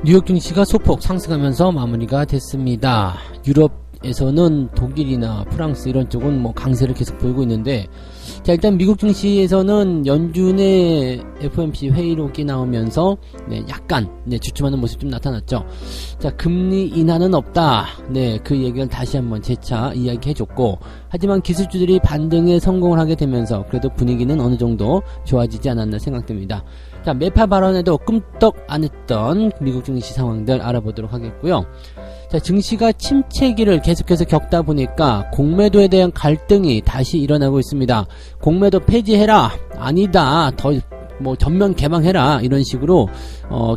뉴욕 증시가 소폭 상승하면서 마무리가 됐습니다. 유럽에서는 독일이나 프랑스 이런 쪽은 뭐 강세를 계속 보이고 있는데, 자, 일단 미국 증시에서는 연준의 FOMC 회의록이 나오면서 약간 주춤하는 모습 좀 나타났죠. 자, 금리 인하는 없다. 그 얘기를 다시 한번 재차 이야기해줬고, 하지만 기술주들이 반등에 성공을 하게 되면서 그래도 분위기는 어느 정도 좋아지지 않았나 생각됩니다. 자, 매파 발언에도 끔떡 안 했던 미국 증시 상황들 알아보도록 하겠고요. 자, 증시가 침체기를 계속해서 겪다 보니까 공매도에 대한 갈등이 다시 일어나고 있습니다. 공매도 폐지해라, 아니다, 더 전면 개방해라, 이런 식으로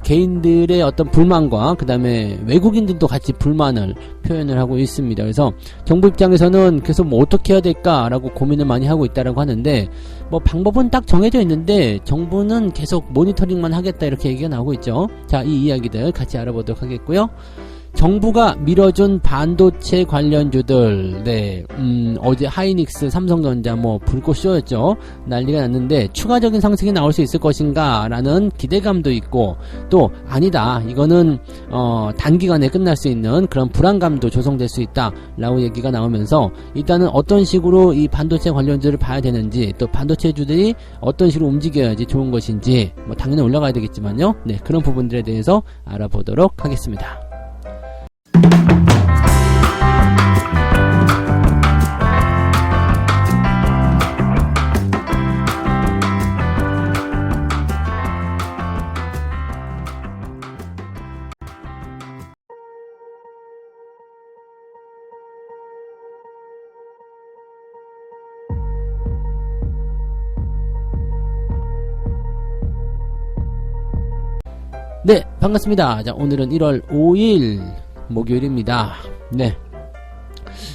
개인들의 어떤 불만과 그 다음에 외국인들도 같이 불만을 표현을 하고 있습니다. 그래서 정부 입장에서는 계속 어떻게 해야 될까라고 고민을 많이 하고 있다라고 하는데, 방법은 딱 정해져 있는데 정부는 계속 모니터링만 하겠다, 이렇게 얘기가 나오고 있죠. 자, 이 이야기들 같이 알아보도록 하겠고요. 정부가 밀어준 반도체 관련주들, 어제 하이닉스, 삼성전자 불꽃 쇼였죠. 난리가 났는데 추가적인 상승이 나올 수 있을 것인가 라는 기대감도 있고, 또 아니다, 이거는 단기간에 끝날 수 있는 그런 불안감도 조성될 수 있다 라고 얘기가 나오면서, 일단은 어떤 식으로 이 반도체 관련주를 봐야 되는지, 또 반도체주들이 어떤 식으로 움직여야지 좋은 것인지, 당연히 올라가야 되겠지만요, 그런 부분들에 대해서 알아보도록 하겠습니다. 네, 반갑습니다. 자, 오늘은 1월 5일 목요일입니다.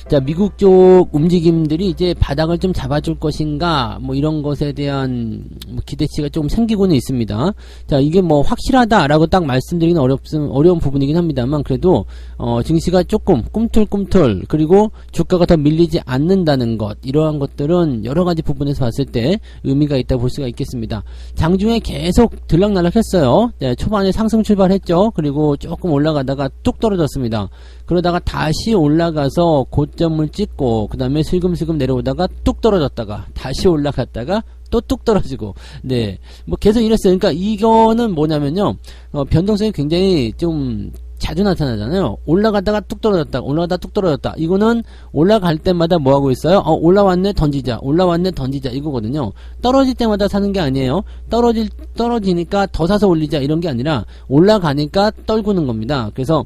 자, 미국 쪽 움직임들이 이제 바닥을 좀 잡아줄 것인가, 이런 것에 대한 기대치가 조금 생기고는 있습니다. 자, 이게 확실하다라고 딱 말씀드리기는 어려운 부분이긴 합니다만, 그래도 증시가 조금 꿈틀꿈틀, 그리고 주가가 더 밀리지 않는다는 것, 이러한 것들은 여러 가지 부분에서 봤을 때 의미가 있다고 볼 수가 있겠습니다. 장중에 계속 들락날락했어요. 초반에 상승 출발했죠. 그리고 조금 올라가다가 뚝 떨어졌습니다. 그러다가 다시 올라가서 고점을 찍고, 그 다음에 슬금슬금 내려오다가 뚝 떨어졌다가 다시 올라갔다가 또 뚝 떨어지고, 계속 이랬어요. 그러니까 이거는 뭐냐면요, 변동성이 굉장히 좀 자주 나타나잖아요. 올라갔다가 뚝 떨어졌다, 올라갔다가 뚝 떨어졌다. 이거는 올라갈 때마다 뭐 하고 있어요? 올라왔네, 던지자, 올라왔네, 던지자, 이거거든요. 떨어질 때마다 사는 게 아니에요. 떨어지니까 더 사서 올리자, 이런 게 아니라 올라가니까 떨구는 겁니다. 그래서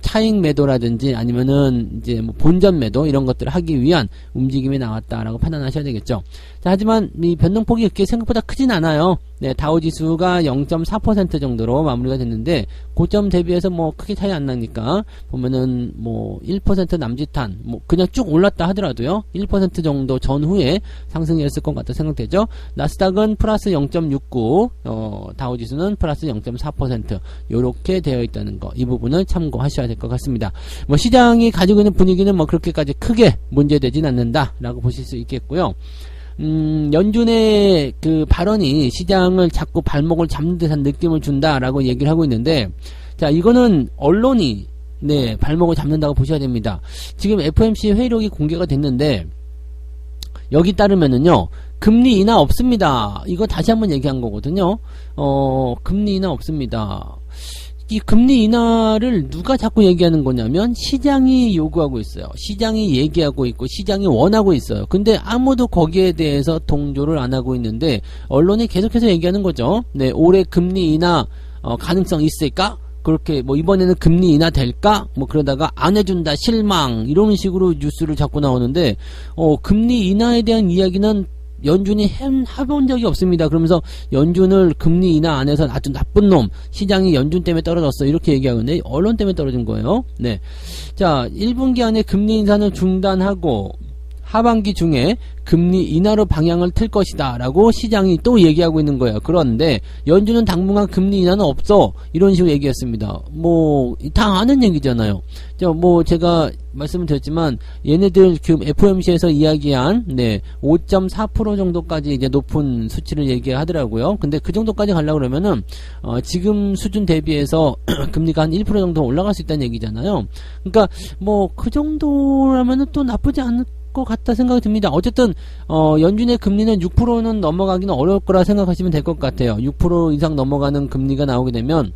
차익 매도라든지 아니면은 이제 본전 매도, 이런 것들을 하기 위한 움직임이 나왔다라고 판단하셔야 되겠죠. 자, 하지만 이 변동폭이 그렇게 생각보다 크진 않아요. 다우지수가 0.4% 정도로 마무리가 됐는데, 고점 대비해서 크게 차이 안 나니까 보면은 1% 남짓한, 그냥 쭉 올랐다 하더라도요 1% 정도 전후에 상승이었을 것 같다 생각되죠. 나스닥은 플러스 0.69, 다우지수는 플러스 0.4%, 요렇게 되어 있다는 거, 이 부분을 참고하셔야 될 것 같습니다. 시장이 가지고 있는 분위기는 그렇게까지 크게 문제되진 않는다 라고 보실 수 있겠고요. 연준의 그 발언이 시장을 자꾸 발목을 잡는 듯한 느낌을 준다라고 얘기를 하고 있는데, 자, 이거는 언론이 발목을 잡는다고 보셔야 됩니다. 지금 FOMC 회의록이 공개가 됐는데, 여기 따르면은요, 금리 인하 없습니다. 이거 다시 한번 얘기한 거거든요. 금리 인하 없습니다. 이 금리 인하를 누가 자꾸 얘기하는 거냐면 시장이 요구하고 있어요. 시장이 얘기하고 있고 시장이 원하고 있어요. 근데 아무도 거기에 대해서 동조를 안 하고 있는데 언론이 계속해서 얘기하는 거죠. 올해 금리 인하 가능성 있을까? 그렇게 이번에는 금리 인하 될까? 그러다가 안 해준다, 실망, 이런 식으로 뉴스를 자꾸 나오는데 금리 인하에 대한 이야기는 연준이 해본 적이 없습니다. 그러면서 연준을 금리 인하 안 해서 아주 나쁜 놈, 시장이 연준 때문에 떨어졌어, 이렇게 얘기하고 있는데 언론 때문에 떨어진 거예요. 자, 1분기 안에 금리 인사는 중단하고 하반기 중에 금리 인하로 방향을 틀 것이다 라고 시장이 또 얘기하고 있는 거예요. 그런데 연준은 당분간 금리 인하는 없어 이런 식으로 얘기했습니다. 뭐 다 아는 얘기잖아요. 뭐 제가 말씀을 드렸지만 얘네들 지금 FOMC에서 이야기한 5.4% 정도까지 이제 높은 수치를 얘기하더라고요. 근데 그 정도까지 가려고 그러면은 지금 수준 대비해서 금리가 한 1% 정도 올라갈 수 있다는 얘기잖아요. 그러니까 뭐 그 정도라면은 또 나쁘지 않을 것 같다 생각이 듭니다. 어쨌든 연준의 금리는 6%는 넘어가기는 어려울 거라 생각하시면 될 것 같아요. 6% 이상 넘어가는 금리가 나오게 되면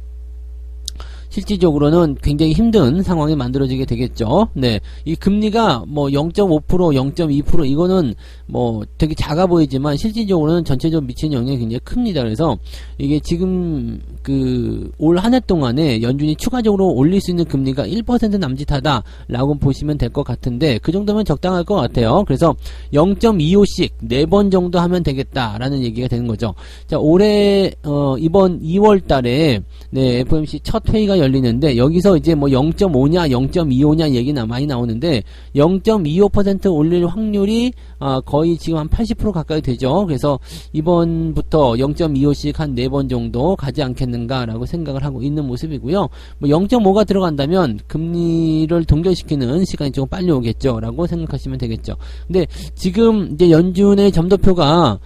실질적으로는 굉장히 힘든 상황이 만들어지게 되겠죠. 네. 이 금리가 뭐 0.5%, 0.2% 이거는 뭐 되게 작아 보이지만 실질적으로는 전체적으로 미치는 영향이 굉장히 큽니다. 그래서 이게 지금 올 한 해 동안에 연준이 추가적으로 올릴 수 있는 금리가 1% 남짓하다라고 보시면 될 것 같은데 그 정도면 적당할 것 같아요. 그래서 0.25씩 4번 정도 하면 되겠다라는 얘기가 되는 거죠. 자, 올해 이번 2월 달에 FOMC 첫 회의가 열리는데 여기서 이제 뭐 0.5냐 0.25냐 얘기나 많이 나오는데 0.25% 올릴 확률이 거의 지금 한 80% 가까이 되죠. 그래서 이번부터 0.25씩 한 4번 정도 가지 않겠는가라고 생각을 하고 있는 모습이고요. 뭐 0.5가 들어간다면 금리를 동결시키는 시간이 조금 빨리 오겠죠. 라고 생각하시면 되겠죠. 근데 지금 이제 연준의 점도표가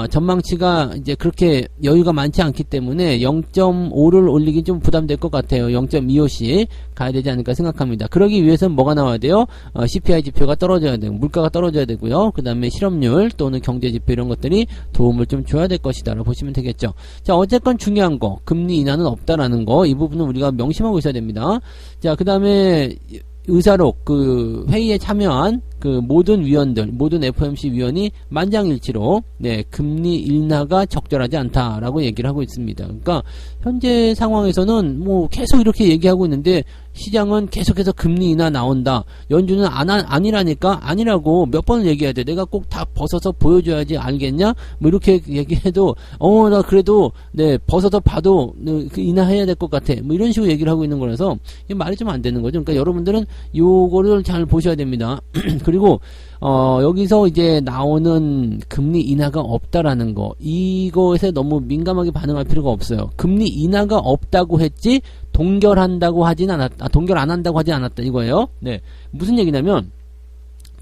전망치가 이제 그렇게 여유가 많지 않기 때문에 0.5를 올리긴 좀 부담될 것 같아요. 0.25씩 가야 되지 않을까 생각합니다. 그러기 위해서는 뭐가 나와야 돼요? CPI 지표가 떨어져야 되고 물가가 떨어져야 되고요. 그 다음에 실업률 또는 경제지표 이런 것들이 도움을 좀 줘야 될 것이다 라고 보시면 되겠죠. 자, 어쨌건 중요한 거 금리 인하는 없다라는 거 이 부분은 우리가 명심하고 있어야 됩니다. 자, 그 다음에 의사록 회의에 참여한 모든 위원들, 모든 FOMC 위원이 만장일치로 금리 인하가 적절하지 않다라고 얘기를 하고 있습니다. 그러니까 현재 상황에서는 뭐 계속 이렇게 얘기하고 있는데 시장은 계속해서 금리 인하 나온다. 연준은 아니라니까 아니라고 몇 번을 얘기해야 돼. 내가 꼭 다 벗어서 보여줘야지 알겠냐? 뭐 이렇게 얘기해도 나 그래도 벗어서 봐도 인하해야 될 것 같아. 뭐 이런 식으로 얘기를 하고 있는 거라서 이게 말이 좀 안 되는 거죠. 그러니까 여러분들은 요거를 잘 보셔야 됩니다. 그리고 여기서 이제 나오는 금리 인하가 없다라는 거 이것에 너무 민감하게 반응할 필요가 없어요. 금리 인하가 없다고 했지 동결한다고 하진 않았다. 동결 안 한다고 하진 않았다 이거예요. 무슨 얘기냐면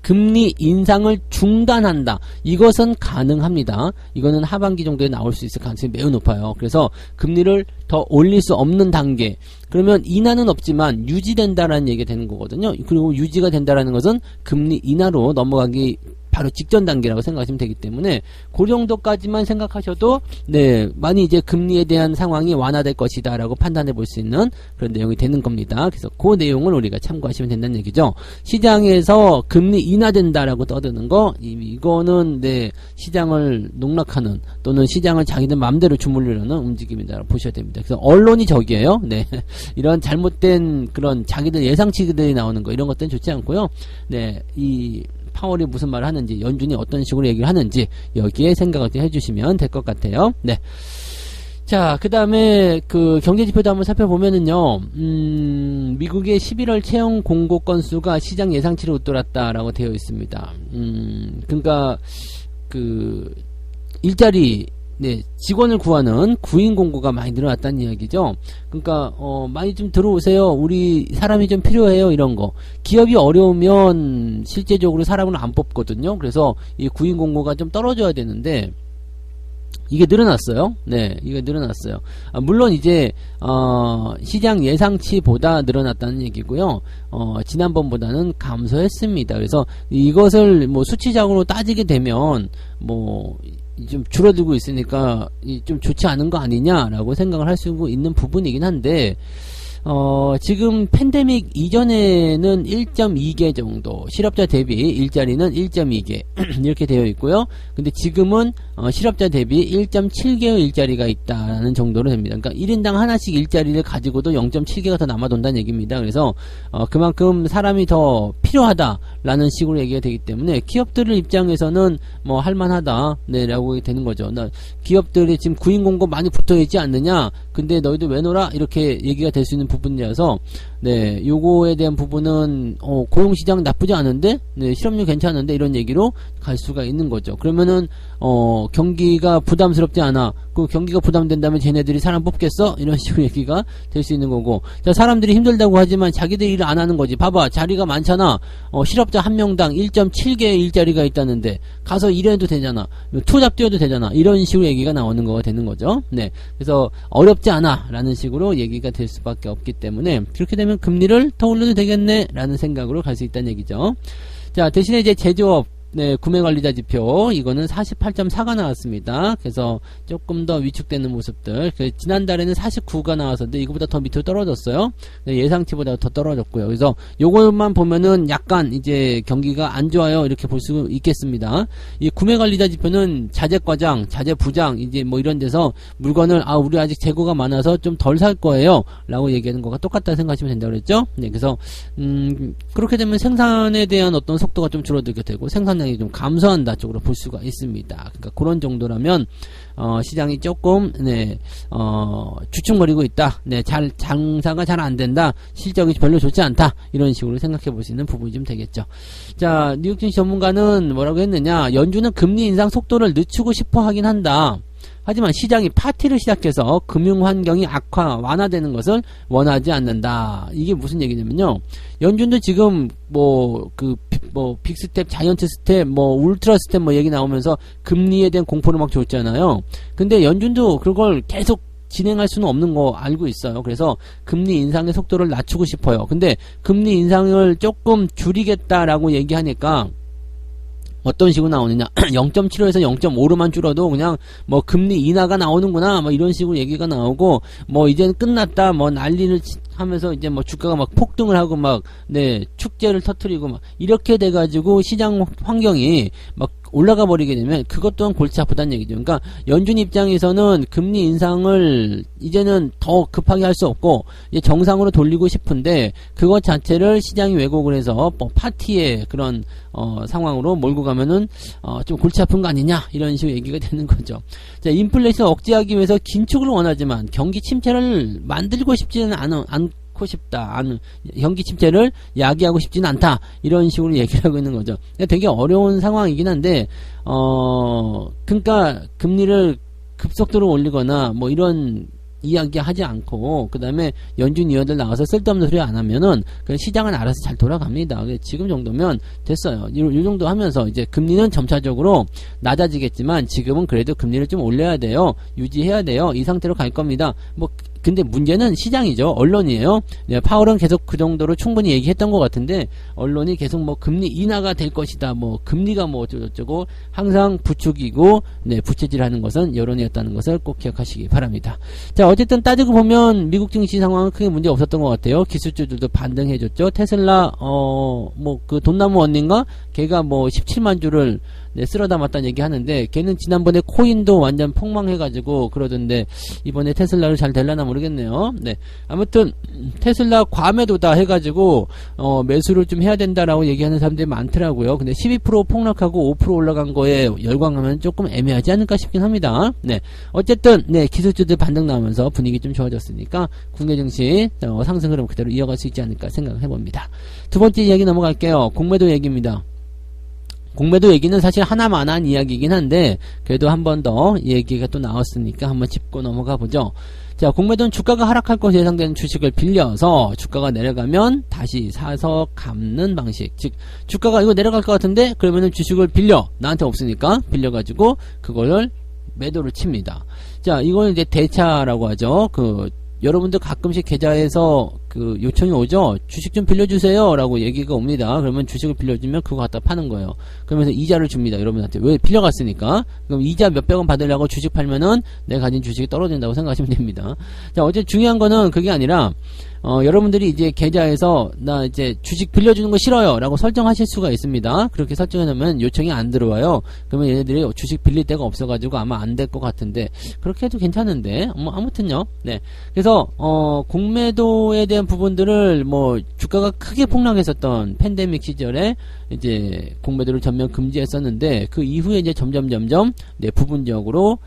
금리 인상을 중단한다. 이것은 가능합니다. 이거는 하반기 정도에 나올 수 있을 가능성이 매우 높아요. 그래서 금리를 더 올릴 수 없는 단계. 그러면 인하는 없지만 유지된다라는 얘기가 되는 거거든요. 그리고 유지가 된다라는 것은 금리 인하로 넘어가기 바로 직전 단계라고 생각하시면 되기 때문에 그 정도까지만 생각하셔도 많이 이제 금리에 대한 상황이 완화될 것이다 라고 판단해 볼 수 있는 그런 내용이 되는 겁니다. 그래서 그 내용을 우리가 참고하시면 된다는 얘기죠. 시장에서 금리 인하된다라고 떠드는 거 이거는 시장을 농락하는 또는 시장을 자기들 마음대로 주물르려는 움직임이다 보셔야 됩니다. 그래서 언론이 적이에요. 이런 잘못된 그런 자기들 예상치들이 나오는 거 이런 것들은 좋지 않고요. 이 파월이 무슨 말을 하는지 연준이 어떤 식으로 얘기를 하는지 여기에 생각을 좀 해주시면 될 것 같아요. 자, 그 다음에 경제지표도 한번 살펴보면은요, 미국의 11월 채용 공고 건수가 시장 예상치를 웃돌았다라고 되어 있습니다. 그러니까 일자리 직원을 구하는 구인 공고가 많이 늘어났다는 이야기죠. 그러니까 많이 좀 들어오세요. 우리 사람이 좀 필요해요. 이런 거. 기업이 어려우면 실제적으로 사람을 안 뽑거든요. 그래서 이 구인 공고가 좀 떨어져야 되는데 이게 늘어났어요. 이게 늘어났어요. 물론 이제 시장 예상치보다 늘어났다는 얘기고요. 지난번보다는 감소했습니다. 그래서 이것을 뭐 수치적으로 따지게 되면 좀 줄어들고 있으니까 좀 좋지 않은 거 아니냐라고 생각을 할 수 있는 부분이긴 한데 지금 팬데믹 이전에는 1.2개 정도 실업자 대비 일자리는 1.2개 이렇게 되어 있고요. 근데 지금은 실업자 대비 1.7개의 일자리가 있다는 정도로 됩니다. 그러니까 1인당 하나씩 일자리를 가지고도 0.7개가 더 남아돈다는 얘기입니다. 그래서 그만큼 사람이 더 필요하다라는 식으로 얘기가 되기 때문에 기업들 입장에서는 뭐 할만하다 라고 되는 거죠. 기업들이 지금 구인 공고 많이 붙어있지 않느냐, 근데 너희들 왜 놀아? 이렇게 얘기가 될 수 있는 부분이라서 네, 요거에 대한 부분은 고용시장 나쁘지 않은데, 네, 실업률 괜찮은데 이런 얘기로 갈 수가 있는 거죠. 그러면은 경기가 부담스럽지 않아. 그 경기가 부담된다면 쟤네들이 사람 뽑겠어? 이런 식으로 얘기가 될 수 있는 거고. 자, 사람들이 힘들다고 하지만 자기들이 일을 안 하는 거지. 봐봐, 자리가 많잖아. 실업자 한 명당 1.7개의 일자리가 있다는데 가서 일해도 되잖아. 투잡 뛰어도 되잖아. 이런 식으로 얘기가 나오는 거가 되는 거죠. 네, 그래서 어렵지 않아 라는 식으로 얘기가 될 수밖에 없기 때문에 그렇게 되면 금리를 더 올려도 되겠네 라는 생각으로 갈 수 있다는 얘기죠. 자, 대신에 이제 제조업, 네, 구매관리자 지표, 이거는 48.4가 나왔습니다. 그래서 조금 더 위축되는 모습들. 지난달에는 49가 나왔었는데 이거보다 더 밑으로 떨어졌어요. 네, 예상치보다 더 떨어졌고요. 그래서 요것만 보면은 약간 이제 경기가 안 좋아요, 이렇게 볼 수 있겠습니다. 이 구매관리자 지표는 자재과장, 자재부장, 이제 뭐 이런 데서 물건을 우리 아직 재고가 많아서 좀 덜 살 거예요 라고 얘기하는 거가 똑같다 생각하시면 된다고 그랬죠. 네, 그래서 그렇게 되면 생산에 대한 어떤 속도가 좀 줄어들게 되고 생산량이 좀 감소한다 쪽으로 볼 수가 있습니다. 그러니까 그런 정도라면 시장이 조금 주춤거리고 있다. 네, 장사가 잘 안 된다. 실적이 별로 좋지 않다. 이런 식으로 생각해 볼 수 있는 부분이 좀 되겠죠. 자, 뉴욕 증시 전문가는 뭐라고 했느냐? 연준은 금리 인상 속도를 늦추고 싶어 하긴 한다. 하지만 시장이 파티를 시작해서 금융 환경이 완화되는 것을 원하지 않는다. 이게 무슨 얘기냐면요. 연준도 지금 빅스텝, 자이언트 스텝, 울트라 스텝 얘기 나오면서 금리에 대한 공포를 막 줬잖아요. 근데 연준도 그걸 계속 진행할 수는 없는 거 알고 있어요. 그래서 금리 인상의 속도를 낮추고 싶어요. 근데 금리 인상을 조금 줄이겠다라고 얘기하니까 어떤 식으로 나오느냐. 0.75에서 0.5로만 줄어도 그냥 금리 인하가 나오는구나 이런 식으로 얘기가 나오고 이제는 끝났다 난리를 하면서 이제 주가가 막 폭등을 하고 축제를 터뜨리고 이렇게 돼가지고 시장 환경이 막 올라가 버리게 되면 그것 또한 골치 아프다는 얘기죠. 그러니까 연준 입장에서는 금리 인상을 이제는 더 급하게 할 수 없고 이제 정상으로 돌리고 싶은데 그것 자체를 시장이 왜곡을 해서 파티의 그런 상황으로 몰고 가면은 좀 골치 아픈 거 아니냐 이런 식으로 얘기가 되는 거죠. 자, 인플레이션 억제하기 위해서 긴축을 원하지만 경기 침체를 만들고 싶지는 경기 침체를 야기하고 싶지는 않다 이런 식으로 얘기를 하고 있는 거죠. 되게 어려운 상황이긴 한데 그러니까 금리를 급속도로 올리거나 이런 이야기 하지 않고 그 다음에 연준 위원들 나와서 쓸데없는 소리 안 하면은 시장은 알아서 잘 돌아갑니다. 지금 정도면 됐어요. 이 정도 하면서 이제 금리는 점차적으로 낮아지겠지만 지금은 그래도 금리를 좀 올려야 돼요. 유지해야 돼요. 이 상태로 갈 겁니다. 근데 문제는 시장이죠. 언론이에요. 네, 파월은 계속 그 정도로 충분히 얘기했던 것 같은데 언론이 계속 금리 인하가 될 것이다. 금리가 어쩌고 항상 부추기고 부채질하는 것은 여론이었다는 것을 꼭 기억하시기 바랍니다. 자, 어쨌든 따지고 보면 미국 증시 상황은 크게 문제 없었던 것 같아요. 기술주들도 반등해줬죠. 테슬라 그 돈나무 언니인가? 걔가 17만 주를 쓸어 담았다는 얘기 하는데 걔는 지난번에 코인도 완전 폭망해가지고 그러던데 이번에 테슬라를 잘 될라나 모르겠네요. 네, 아무튼 테슬라 과매도다 해가지고 매수를 좀 해야 된다라고 얘기하는 사람들이 많더라고요. 근데 12% 폭락하고 5% 올라간 거에 열광하면 조금 애매하지 않을까 싶긴 합니다. 네, 어쨌든 기술주들 반등 나오면서 분위기 좀 좋아졌으니까 국내 증시 상승 흐름 그대로 이어갈 수 있지 않을까 생각해봅니다. 두 번째 이야기 넘어갈게요. 공매도 얘기입니다. 공매도 얘기는 사실 하나만한 이야기이긴 한데 그래도 한 번 더 얘기가 또 나왔으니까 한번 짚고 넘어가 보죠. 자, 공매도는 주가가 하락할 것으로 예상되는 주식을 빌려서 주가가 내려가면 다시 사서 갚는 방식. 즉 주가가 이거 내려갈 것 같은데 그러면은 주식을 빌려, 나한테 없으니까 빌려가지고 그거를 매도를 칩니다. 자, 이거는 이제 대차라고 하죠. 여러분들 가끔씩 계좌에서 요청이 오죠. 주식 좀 빌려주세요 라고 얘기가 옵니다. 그러면 주식을 빌려주면 그거 갖다 파는 거예요. 그러면서 이자를 줍니다. 여러분한테. 왜? 빌려갔으니까. 그럼 이자 몇백 원 받으려고 주식 팔면은 내가 가진 주식이 떨어진다고 생각하시면 됩니다. 자, 어쨌든 중요한 거는 그게 아니라 여러분들이 이제 계좌에서 나 이제 주식 빌려주는 거 싫어요 라고 설정하실 수가 있습니다. 그렇게 설정해놓으면 요청이 안 들어와요. 그러면 얘네들이 주식 빌릴 데가 없어가지고 아마 안 될 것 같은데 그렇게 해도 괜찮은데 아무튼요. 네, 그래서 공매도에 대한 부분들을 주가가 크게 폭락했었던 팬데믹 시절에 이제 공매도를 전면 금지했었는데 그 이후에 이제 점점 부분적으로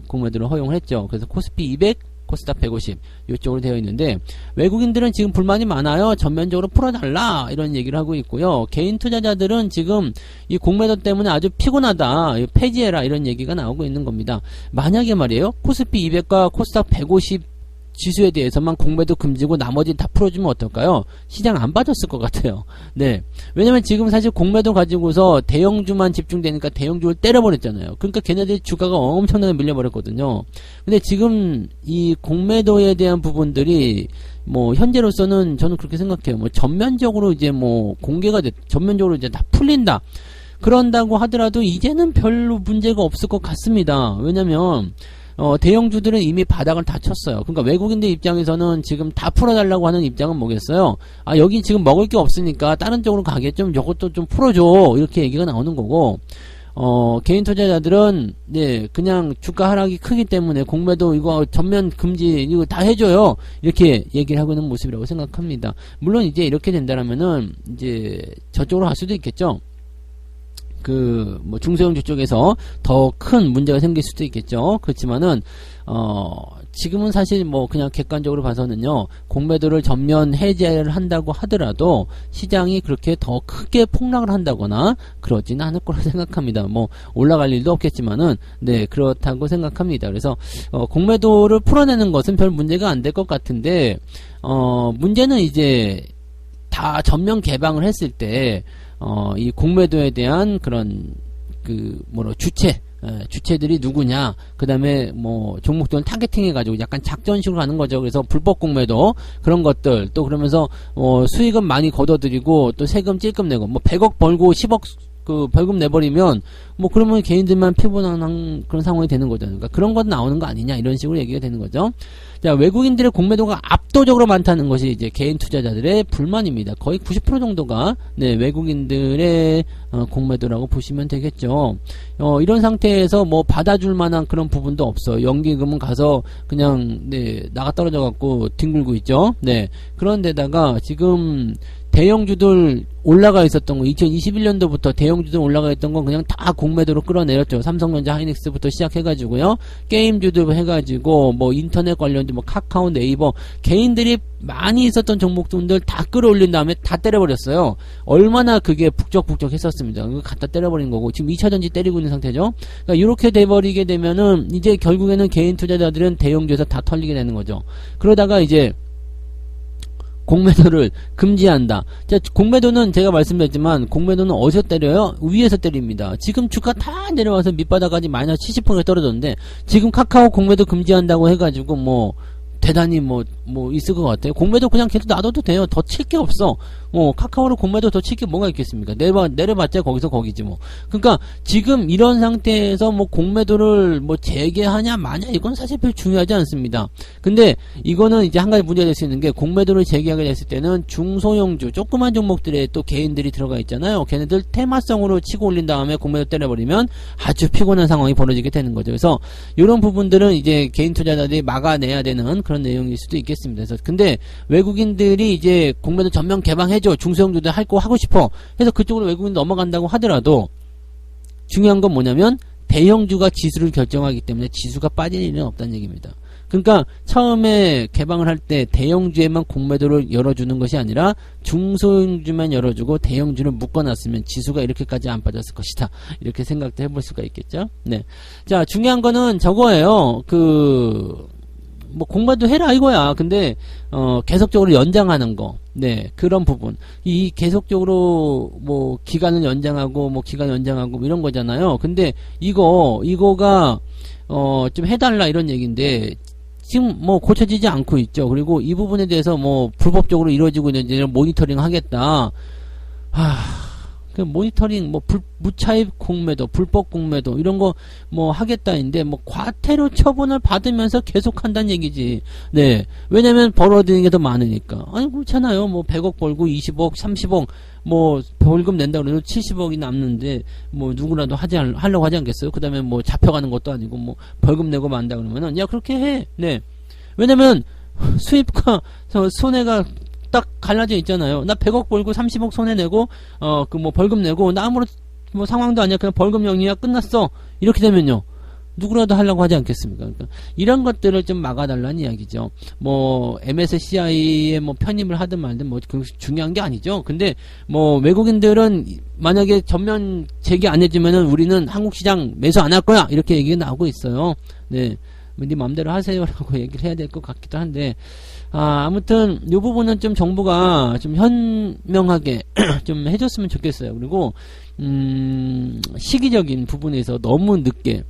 공매도를 허용을 했죠. 그래서 코스피 200 코스닥 150 이쪽으로 되어 있는데, 외국인들은 지금 불만이 많아요. 전면적으로 풀어달라 이런 얘기를 하고 있고요. 개인 투자자들은 지금 이 공매도 때문에 아주 피곤하다, 폐지해라 이런 얘기가 나오고 있는 겁니다. 만약에 말이에요, 코스피 200과 코스닥 150 지수에 대해서만 공매도 금지고 나머지 다 풀어주면 어떨까요? 시장 안 빠졌을 것 같아요. 네. 왜냐면 지금 사실 공매도 가지고서 대형주만 집중되니까 대형주를 때려버렸잖아요. 그러니까 걔네들이 주가가 엄청나게 밀려버렸거든요. 근데 지금 이 공매도에 대한 부분들이 뭐 현재로서는 저는 그렇게 생각해요. 뭐 전면적으로 이제 뭐 공개가 전면적으로 이제 다 풀린다. 그런다고 하더라도 이제는 별로 문제가 없을 것 같습니다. 왜냐면 대형주들은 이미 바닥을 다 쳤어요. 그러니까 외국인들 입장에서는 지금 다 풀어달라고 하는 입장은 뭐겠어요? 아, 여기 지금 먹을 게 없으니까 다른 쪽으로 가게끔 이것도 좀 풀어줘. 이렇게 얘기가 나오는 거고, 개인 투자자들은, 네, 그냥 주가 하락이 크기 때문에 공매도 이거 전면 금지, 이거 다 해줘요. 이렇게 얘기를 하고 있는 모습이라고 생각합니다. 물론 이제 이렇게 된다라면은, 이제 저쪽으로 갈 수도 있겠죠. 뭐 중소형주 쪽에서 더 큰 문제가 생길 수도 있겠죠. 그렇지만은 지금은 사실 뭐 그냥 객관적으로 봐서는요, 공매도를 전면 해제를 한다고 하더라도 시장이 그렇게 더 크게 폭락을 한다거나 그러지는 않을 거라 생각합니다. 뭐 올라갈 일도 없겠지만은, 네, 그렇다고 생각합니다. 그래서 공매도를 풀어내는 것은 별 문제가 안 될 것 같은데, 문제는 이제 다 전면 개방을 했을 때 이 공매도에 대한 그런 주체들이 누구냐, 그 다음에 뭐 종목들을 타겟팅 해가지고 약간 작전식으로 가는 거죠. 그래서 불법 공매도 그런 것들, 또 그러면서 수익은 많이 걷어들이고 또 세금 찔끔 내고, 뭐 100억 벌고 10억 벌금 내버리면 뭐 그러면 개인들만 피곤한 그런 상황이 되는 거죠. 그러니까 그런 것 나오는 거 아니냐 이런 식으로 얘기가 되는 거죠. 자, 외국인들의 공매도가 압도적으로 많다는 것이 이제 개인 투자자들의 불만입니다. 거의 90% 정도가, 네, 외국인들의 공매도라고 보시면 되겠죠. 이런 상태에서 뭐 받아줄 만한 그런 부분도 없어. 연기금은 가서 그냥, 네, 나가 떨어져 갖고 뒹굴고 있죠. 네, 그런데다가 지금 대형주들 올라가 있었던 거, 2021년도부터 대형주들 올라가 있던 건 그냥 다 공매도로 끌어내렸죠. 삼성전자, 하이닉스부터 시작해가지고요. 게임주도 해가지고, 뭐 인터넷 관련주, 뭐 카카오, 네이버, 개인들이 많이 있었던 종목들 다 끌어올린 다음에 다 때려버렸어요. 얼마나 그게 북적북적 했었습니다. 그거 갖다 때려버린 거고, 지금 2차전지 때리고 있는 상태죠. 그러니까 이렇게 돼버리게 되면은, 이제 결국에는 개인 투자자들은 대형주에서 다 털리게 되는 거죠. 그러다가 이제, 공매도를 금지한다. 자, 공매도는 제가 말씀드렸지만 공매도는 어디서 때려요? 위에서 때립니다. 지금 주가 다 내려와서 밑바닥까지 마이너스 70% 떨어졌는데, 지금 카카오 공매도 금지한다고 해가지고 뭐 대단히 뭐 있을 것 같아요. 공매도 그냥 계속 놔둬도 돼요. 더 칠 게 없어. 카카오로 공매도 더 칠 게 뭐가 있겠습니까? 내려봤자 거기서 거기지 뭐. 그러니까 지금 이런 상태에서 뭐 공매도를 뭐 재개하냐 마냐 이건 사실 별 중요하지 않습니다. 근데 이거는 이제 한 가지 문제가 될 수 있는 게, 공매도를 재개하게 됐을 때는 중소형주 조그만 종목들에 또 개인들이 들어가 있잖아요. 걔네들 테마성으로 치고 올린 다음에 공매도 때려버리면 아주 피곤한 상황이 벌어지게 되는 거죠. 그래서 이런 부분들은 이제 개인 투자자들이 막아내야 되는 그런 내용일 수도 있겠습니다. 그래서 근데 외국인들이 이제 공매도 전면 개방해줘, 중소형주들 할 거 하고 싶어 해서 그쪽으로 외국인 넘어간다고 하더라도, 중요한 건 뭐냐면 대형주가 지수를 결정하기 때문에 지수가 빠질 일은 없다는 얘기입니다. 그러니까 처음에 개방을 할 때 대형주에만 공매도를 열어주는 것이 아니라 중소형주만 열어주고 대형주를 묶어놨으면 지수가 이렇게까지 안 빠졌을 것이다, 이렇게 생각도 해볼 수가 있겠죠. 네. 자, 중요한 거는 저거예요. 뭐 공매도 해라 이거야. 근데 계속적으로 연장하는 거, 네, 그런 부분, 이 계속적으로 뭐 기간을 연장하고 뭐 기간 연장하고 뭐 이런 거잖아요. 근데 이거가 좀 해달라 이런 얘기인데 지금 뭐 고쳐지지 않고 있죠. 그리고 이 부분에 대해서 뭐 불법적으로 이루어지고 있는 모니터링 하겠다. 그 모니터링, 뭐 무차입 공매도, 불법 공매도 이런 거 뭐 하겠다인데, 뭐 과태료 처분을 받으면서 계속 한다는 얘기지. 네, 왜냐면 벌어들이는 게 더 많으니까. 아니 그렇잖아요. 뭐 100억 벌고 20억, 30억 뭐 벌금 낸다 그래도 70억이 남는데 뭐 누구라도 하려고 하지 않겠어요? 그 다음에 뭐 잡혀가는 것도 아니고 뭐 벌금 내고 만다 그러면은 야 그렇게 해. 네, 왜냐면 수입과 손해가 딱 갈라져 있잖아요. 나 100억 벌고 30억 손해내고 뭐 벌금 내고 나 아무런 뭐 상황도 아니야. 그냥 벌금형이야. 끝났어. 이렇게 되면요, 누구라도 하려고 하지 않겠습니까? 그러니까 이런 것들을 좀 막아달라는 이야기죠. 뭐 MSCI에 뭐 편입을 하든 말든 뭐 그 중요한 게 아니죠. 근데 뭐 외국인들은 만약에 전면 재개 안 해주면은 우리는 한국 시장 매수 안 할 거야 이렇게 얘기가 나오고 있어요. 네, 네 마음대로 하세요라고 얘기를 해야 될 것 같기도 한데. 아무튼 이 부분은 좀 정부가 좀 현명하게 좀 해줬으면 좋겠어요. 그리고 시기적인 부분에서 너무 늦게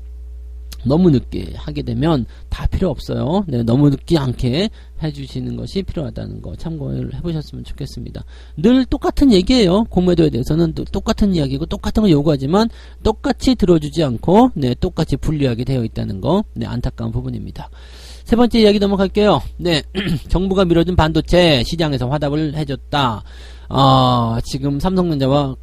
하게 되면 다 필요 없어요. 네, 너무 늦지 않게 해주시는 것이 필요하다는 거 참고를 해보셨으면 좋겠습니다. 늘 똑같은 얘기예요. 공매도에 대해서는 똑같은 이야기고 똑같은 걸 요구하지만 똑같이 들어주지 않고 네, 똑같이 불리하게 되어 있다는 거 네, 안타까운 부분입니다. 세 번째 이야기 넘어갈게요. 네, 정부가 밀어준 반도체 시장에서 화답을 해줬다. 지금 삼성전자와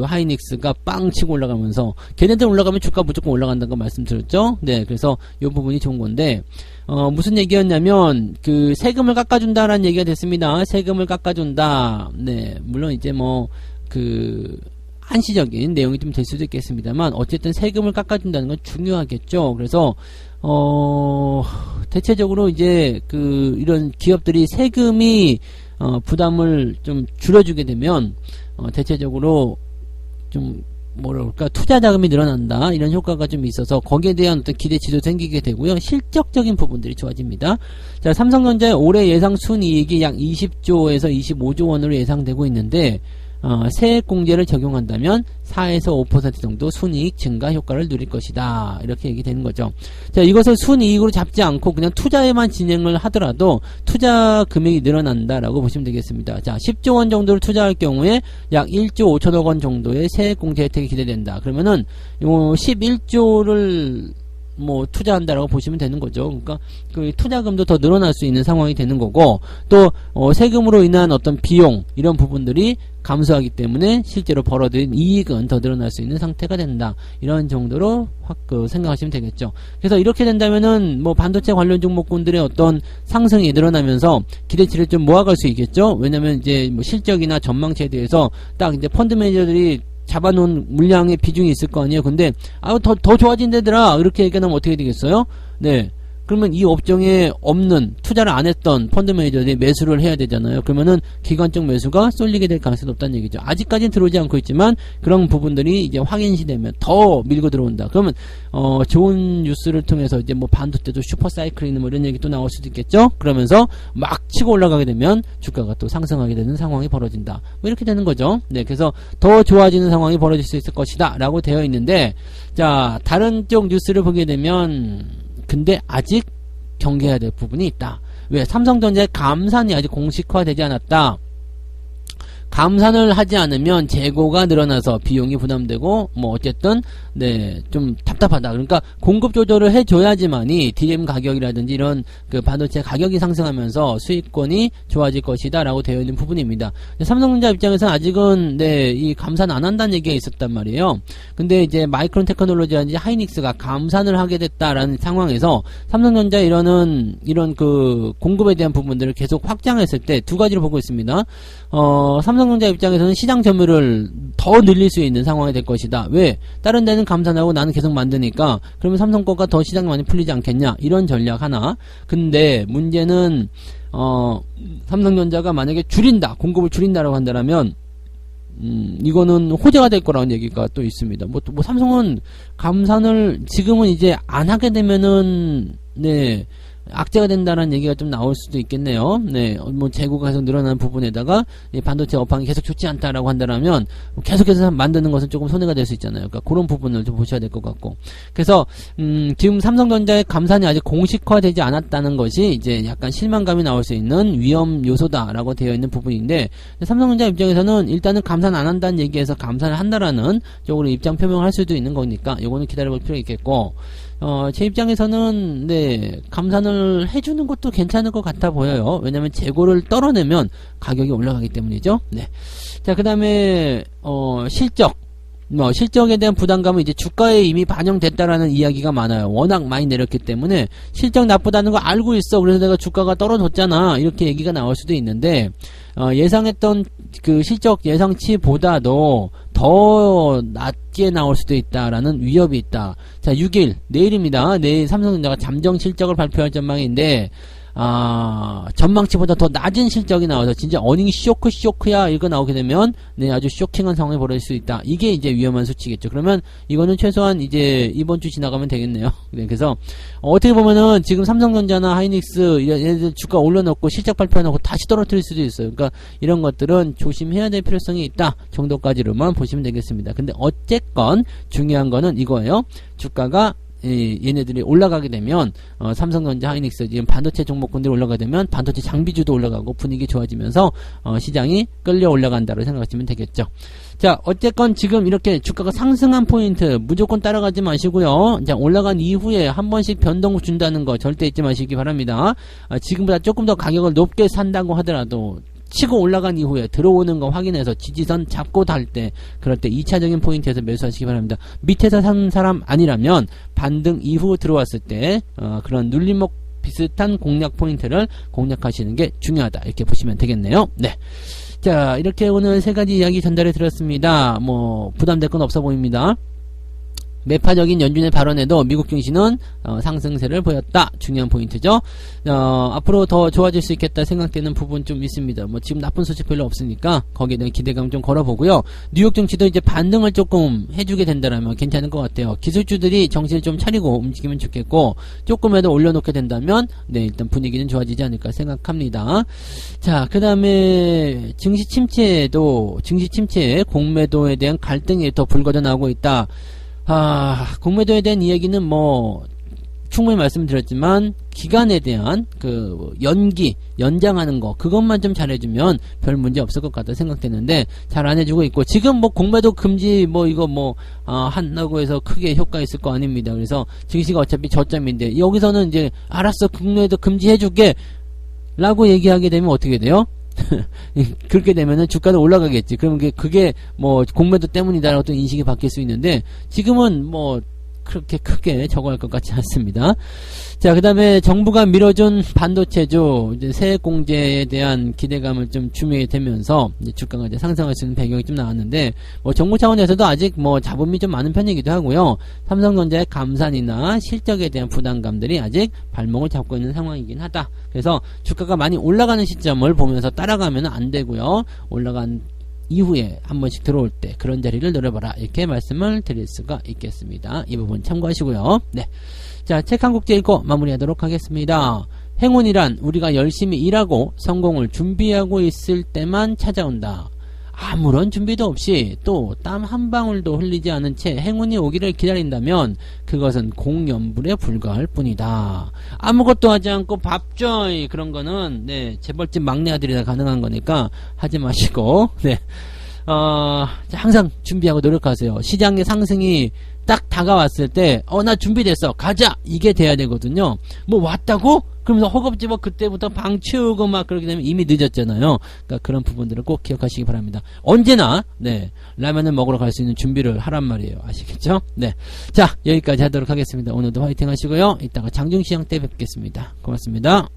하이닉스가 빵 치고 올라가면서 걔네들 올라가면 주가 무조건 올라간다는 거 말씀드렸죠. 네, 그래서 이 부분이 좋은 건데 무슨 얘기였냐면 그 세금을 깎아준다라는 얘기가 됐습니다. 세금을 깎아준다. 네, 물론 이제 뭐 한시적인 내용이 좀 될 수도 있겠습니다만 어쨌든 세금을 깎아준다는 건 중요하겠죠. 그래서 대체적으로 이제 이런 기업들이 세금이 부담을 좀 줄여주게 되면 대체적으로 좀 뭐랄까 투자 자금이 늘어난다 이런 효과가 좀 있어서 거기에 대한 어떤 기대치도 생기게 되고요. 실적적인 부분들이 좋아집니다. 자, 삼성전자의 올해 예상 순이익이 약 20조에서 25조 원으로 예상되고 있는데 세액공제를 적용한다면 4에서 5% 정도 순이익 증가 효과를 누릴 것이다. 이렇게 얘기되는 거죠. 자, 이것을 순이익으로 잡지 않고 그냥 투자에만 진행을 하더라도 투자 금액이 늘어난다라고 보시면 되겠습니다. 자, 10조 원 정도를 투자할 경우에 약 1조 5천억 원 정도의 세액공제 혜택이 기대된다. 그러면은 요 11조를 뭐 투자한다라고 보시면 되는 거죠. 그러니까 그 투자금도 더 늘어날 수 있는 상황이 되는 거고 또 세금으로 인한 어떤 비용 이런 부분들이 감소하기 때문에 실제로 벌어들인 이익은 더 늘어날 수 있는 상태가 된다. 이런 정도로 생각하시면 되겠죠. 그래서 이렇게 된다면은 뭐 반도체 관련 종목군들의 어떤 상승이 늘어나면서 기대치를 좀 모아갈 수 있겠죠. 왜냐면 이제 뭐 실적이나 전망치에 대해서 딱 이제 펀드 매니저들이 잡아놓은 물량의 비중이 있을 거 아니에요. 근데 더 좋아진대더라 이렇게 얘기하면 어떻게 되겠어요? 네, 그러면 이 업종에 없는 투자를 안 했던 펀드 매니저들이 매수를 해야 되잖아요. 그러면은 기관적 매수가 쏠리게 될 가능성이 높다는 얘기죠. 아직까지는 들어오지 않고 있지만 그런 부분들이 이제 확인시 되면 더 밀고 들어온다. 그러면 좋은 뉴스를 통해서 이제 뭐 반도체도 슈퍼사이클이나 뭐 이런 얘기 또 나올 수도 있겠죠. 그러면서 막 치고 올라가게 되면 주가가 또 상승하게 되는 상황이 벌어진다. 뭐 이렇게 되는 거죠. 네, 그래서 더 좋아지는 상황이 벌어질 수 있을 것이다 라고 되어 있는데, 자, 다른 쪽 뉴스를 보게 되면 근데 아직 경계해야 될 부분이 있다. 왜? 삼성전자의 감산이 아직 공식화되지 않았다. 감산을 하지 않으면 재고가 늘어나서 비용이 부담되고 뭐 어쨌든 네, 좀 답답하다. 그러니까 공급 조절을 해줘야지만이 DRAM 가격이라든지 이런 그 반도체 가격이 상승하면서 수익권이 좋아질 것이다 라고 되어 있는 부분입니다. 삼성전자 입장에서는 아직은 네, 이 감산 안 한다는 얘기가 있었단 말이에요. 근데 이제 마이크론 테크놀로지라든지 하이닉스가 감산을 하게 됐다라는 상황에서 삼성전자 이런 그 공급에 대한 부분들을 계속 확장했을 때 두 가지를 보고 있습니다. 삼성전자 입장에서는 시장 점유율을 더 늘릴 수 있는 상황이 될 것이다. 왜? 다른 데는 감산하고 나는 계속 만드니까 그러면 삼성 거가 더 시장이 많이 풀리지 않겠냐? 이런 전략 하나. 근데 문제는 삼성전자가 만약에 공급을 줄인다라고 한다면 이거는 호재가 될 거라는 얘기가 또 있습니다. 뭐 삼성은 감산을 지금은 이제 안 하게 되면은 네, 악재가 된다는 얘기가 좀 나올 수도 있겠네요. 네, 뭐 재고가 계속 늘어나는 부분에다가 반도체 업황이 계속 좋지 않다라고 한다면 계속해서 만드는 것은 조금 손해가 될 수 있잖아요. 그러니까 그런 부분을 좀 보셔야 될 것 같고. 그래서 지금 삼성전자의 감산이 아직 공식화되지 않았다는 것이 이제 약간 실망감이 나올 수 있는 위험 요소다라고 되어 있는 부분인데, 삼성전자 입장에서는 일단은 감산 안 한다는 얘기에서 감산을 한다라는 쪽으로 입장 표명을 할 수도 있는 거니까 요거는 기다려볼 필요가 있겠고. 제 입장에서는 네, 감산을 해주는 것도 괜찮을 것 같아 보여요. 왜냐면 재고를 떨어내면 가격이 올라가기 때문이죠. 네. 자, 그 다음에 실적 뭐 실적에 대한 부담감은 이제 주가에 이미 반영됐다라는 이야기가 많아요. 워낙 많이 내렸기 때문에 실적 나쁘다는 거 알고 있어. 그래서 내가 주가가 떨어졌잖아. 이렇게 얘기가 나올 수도 있는데 예상했던 그 실적 예상치보다도 더 낮게 나올 수도 있다라는 위협이 있다. 자, 6일 내일입니다. 내일 삼성전자가 잠정 실적을 발표할 전망인데 전망치보다 더 낮은 실적이 나와서 진짜 어닝 쇼크야 이거 나오게 되면 네, 아주 쇼킹한 상황이 벌어질 수 있다. 이게 이제 위험한 수치겠죠. 그러면 이거는 최소한 이제 이번 주 지나가면 되겠네요. 네, 그래서 어떻게 보면은 지금 삼성전자나 하이닉스 얘네들 주가 올려놓고 실적 발표해놓고 다시 떨어뜨릴 수도 있어요. 그러니까 이런 것들은 조심해야 될 필요성이 있다 정도까지로만 보시면 되겠습니다. 근데 어쨌건 중요한 거는 이거예요. 주가가 얘네들이 올라가게 되면 삼성전자, 하이닉스 지금 반도체 종목군들이 올라가게 되면 반도체 장비주도 올라가고 분위기 좋아지면서 시장이 끌려 올라간다고 생각하시면 되겠죠. 자, 어쨌건 지금 이렇게 주가가 상승한 포인트 무조건 따라가지 마시고요. 자, 올라간 이후에 한 번씩 변동 준다는 거 절대 잊지 마시기 바랍니다. 지금보다 조금 더 가격을 높게 산다고 하더라도 치고 올라간 이후에 들어오는 거 확인해서 지지선 잡고 달 때, 그럴 때 2차적인 포인트에서 매수하시기 바랍니다. 밑에서 산 사람 아니라면 반등 이후 들어왔을 때 그런 눌림목 비슷한 공략 포인트를 공략하시는 게 중요하다. 이렇게 보시면 되겠네요. 네. 자, 이렇게 오늘 세 가지 이야기 전달해 드렸습니다. 뭐 부담될 건 없어 보입니다. 매파적인 연준의 발언에도 미국 증시는 상승세를 보였다. 중요한 포인트죠. 앞으로 더 좋아질 수 있겠다 생각되는 부분 좀 있습니다. 뭐 지금 나쁜 소식 별로 없으니까 거기에 대한 기대감 좀 걸어보고요. 뉴욕 증시도 이제 반등을 조금 해주게 된다면 괜찮을 것 같아요. 기술주들이 정신을 좀 차리고 움직이면 좋겠고 조금이라도 올려놓게 된다면 네, 일단 분위기는 좋아지지 않을까 생각합니다. 자, 그 다음에 증시 침체에 공매도에 대한 갈등이 더 불거져 나오고 있다. 공매도에 대한 이야기는 뭐 충분히 말씀드렸지만 기간에 대한 그 연장하는 거 그것만 좀 잘해주면 별 문제 없을 것 같다 생각되는데 잘 안 해주고 있고 지금 뭐 공매도 금지 뭐 이거 뭐 한다고 해서 크게 효과 있을 거 아닙니다. 그래서 증시가 어차피 저점인데 여기서는 이제 알았어 공매도 금지해줄게 라고 얘기하게 되면 어떻게 돼요? 그렇게 되면은 주가는 올라가겠지. 그러면 그게 뭐 공매도 때문이다라고 또 인식이 바뀔 수 있는데 지금은 뭐 그렇게 크게 적어할 것 같지 않습니다. 자, 그 다음에 정부가 밀어준 반도체죠. 이제 세액 공제에 대한 기대감을 좀 주면서 이제 주가가 이제 상승할 수 있는 배경이 좀 나왔는데, 뭐 정부 차원에서도 아직 뭐 잡음이 좀 많은 편이기도 하고요. 삼성전자의 감산이나 실적에 대한 부담감들이 아직 발목을 잡고 있는 상황이긴 하다. 그래서 주가가 많이 올라가는 시점을 보면서 따라가면 안 되고요. 올라간 이후에 한 번씩 들어올 때 그런 자리를 노려봐라 이렇게 말씀을 드릴 수가 있겠습니다. 이 부분 참고하시고요. 네, 자, 책 한 곡 읽고 마무리하도록 하겠습니다. 행운이란 우리가 열심히 일하고 성공을 준비하고 있을 때만 찾아온다. 아무런 준비도 없이 또 땀 한 방울도 흘리지 않은 채 행운이 오기를 기다린다면 그것은 공연불에 불과할 뿐이다. 아무것도 하지 않고 밥줘이 그런 거는 네, 재벌집 막내 아들이라 가능한 거니까 하지 마시고 네, 항상 준비하고 노력하세요. 시장의 상승이 딱 다가왔을 때 나 준비됐어 가자 이게 돼야 되거든요. 뭐 왔다고? 그러면서 허겁지겁 그때부터 방 치우고 막 그렇게 되면 이미 늦었잖아요. 그러니까 그런 부분들을 꼭 기억하시기 바랍니다. 언제나 네, 라면을 먹으러 갈 수 있는 준비를 하란 말이에요. 아시겠죠? 네, 자, 여기까지 하도록 하겠습니다. 오늘도 화이팅 하시고요. 이따가 장중시장 때 뵙겠습니다. 고맙습니다.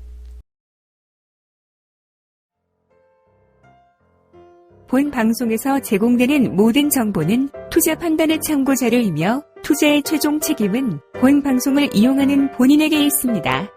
본 방송에서 제공되는 모든 정보는 투자 판단의 참고 자료이며 투자의 최종 책임은 본 방송을 이용하는 본인에게 있습니다.